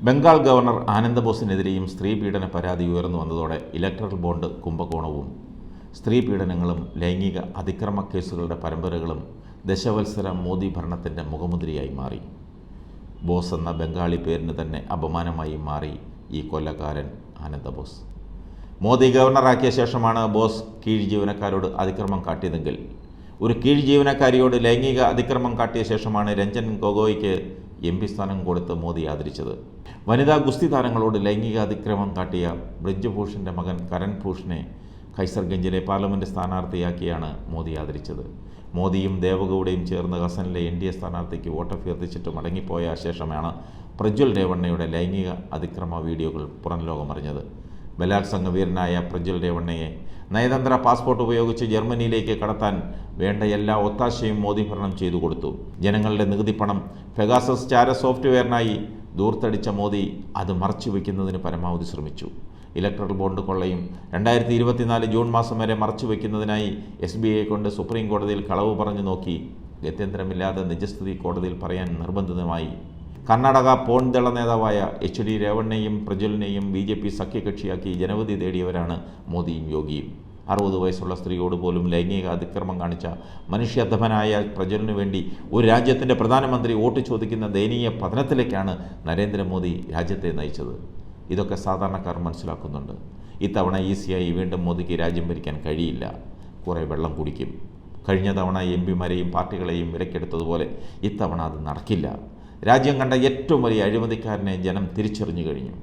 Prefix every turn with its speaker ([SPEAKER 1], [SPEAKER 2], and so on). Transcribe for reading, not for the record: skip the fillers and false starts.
[SPEAKER 1] Bengal governor ആനന്ദ ബോസിനെതിരെയും സ്ത്രീ പീഡന പരാതി ഉയർന്നു വന്നതോടെ ഇലക്ട്രൽ ബോണ്ട് കുംഭകോണവും സ്ത്രീ പീഡനങ്ങളും ലൈംഗിക അതിക്രമ കേസുകളുടെ പരമ്പരകളും ദശവത്സര മോദി ഭരണത്തിൻ്റെ മുഖമുദ്രയായി മാറി. ബോസ് എന്ന ബംഗാളി പേരിന് തന്നെ അപമാനമായി മാറി ഈ കൊല്ലക്കാരൻ ആനന്ദ ബോസ്. മോദി ഗവർണറാക്കിയ ശേഷമാണ് ബോസ് കീഴ് ജീവനക്കാരോട് അതിക്രമം കാട്ടിയതെങ്കിൽ ഒരു കീഴ് ജീവനക്കാരിയോട് ലൈംഗിക അതിക്രമം കാട്ടിയ ശേഷമാണ് രഞ്ജൻ ഗൊഗോയ്ക്ക് MP സ്ഥാനം കൊടുത്ത് മോദി ആദരിച്ചത്. വനിതാ ഗുസ്തി താരങ്ങളോട് ലൈംഗിക അതിക്രമം കാട്ടിയ ബ്രിജ്ഭൂഷൻ്റെ മകൻ കരൺ ഭൂഷണെ ഖൈസർഗഞ്ചിലെ പാർലമെൻറ്റ് സ്ഥാനാർത്ഥിയാക്കിയാണ് മോദി ആദരിച്ചത്. മോദിയും ദേവഗൌഡയും ചേർന്ന് ഹസനിലെ NDA സ്ഥാനാർത്ഥിക്ക് വോട്ടഭ്യർത്ഥിച്ചിട്ട് മടങ്ങിപ്പോയ ശേഷമാണ് പ്രജ്വൽ രേവണ്ണയുടെ ലൈംഗിക അതിക്രമ വീഡിയോകൾ പുറം ലോകമറിഞ്ഞത്. ബലാത്സംഗ വീരനായ പ്രജ്വൽ രേവണ്ണയെ നയതന്ത്ര പാസ്പോർട്ട് ഉപയോഗിച്ച് ജർമ്മനിയിലേക്ക് കടത്താൻ വേണ്ട എല്ലാ ഒത്താശയും മോദി ഭരണം ചെയ്തു കൊടുത്തു. ജനങ്ങളുടെ നികുതി പണം പെഗാസസ് ചാര സോഫ്റ്റ്വെയറിനായി ദൂർത്തടിച്ച മോദി അത് മറച്ചുവെക്കുന്നതിന് പരമാവധി ശ്രമിച്ചു. ഇലക്ട്രൽ ബോണ്ട് കൊള്ളയും 2024 ജൂൺ മാസം വരെ മറച്ചുവെക്കുന്നതിനായി SBI കൊണ്ട് സുപ്രീം കോടതിയിൽ കളവ് പറഞ്ഞു നോക്കി. ഗത്യന്തരമില്ലാതെ നിജസ്ഥിതി കോടതിയിൽ പറയാൻ നിർബന്ധിതമായി. കർണാടക പോൺദള നേതാവായ HD രേവണ്ണയും പ്രജ്വലിനെയും BJP സഖ്യകക്ഷിയാക്കി ജനവിധി തേടിയവരാണ് മോദിയും യോഗിയും. 60 വയസ്സുള്ള സ്ത്രീയോട് പോലും ലൈംഗിക അതിക്രമം കാണിച്ച മനുഷ്യാധമനായ പ്രജ്വലിനു വേണ്ടി ഒരു രാജ്യത്തിൻ്റെ പ്രധാനമന്ത്രി വോട്ട് ചോദിക്കുന്ന ദയനീയ പതനത്തിലേക്കാണ് നരേന്ദ്രമോദി രാജ്യത്തെ നയിച്ചത്. ഇതൊക്കെ സാധാരണക്കാർ മനസ്സിലാക്കുന്നുണ്ട്. ഇത്തവണ ഈസിയായി വീണ്ടും മോദിക്ക് രാജ്യം ഭരിക്കാൻ കഴിയില്ല. കുറേ വെള്ളം കുടിക്കും. കഴിഞ്ഞ തവണ MPമാരെയും പാർട്ടികളെയും വിലക്കെടുത്തതുപോലെ ഇത്തവണ അത് നടക്കില്ല. രാജ്യം കണ്ട ഏറ്റവും വലിയ അഴിമതിക്കാരനെ ജനം തിരിച്ചറിഞ്ഞു കഴിഞ്ഞു.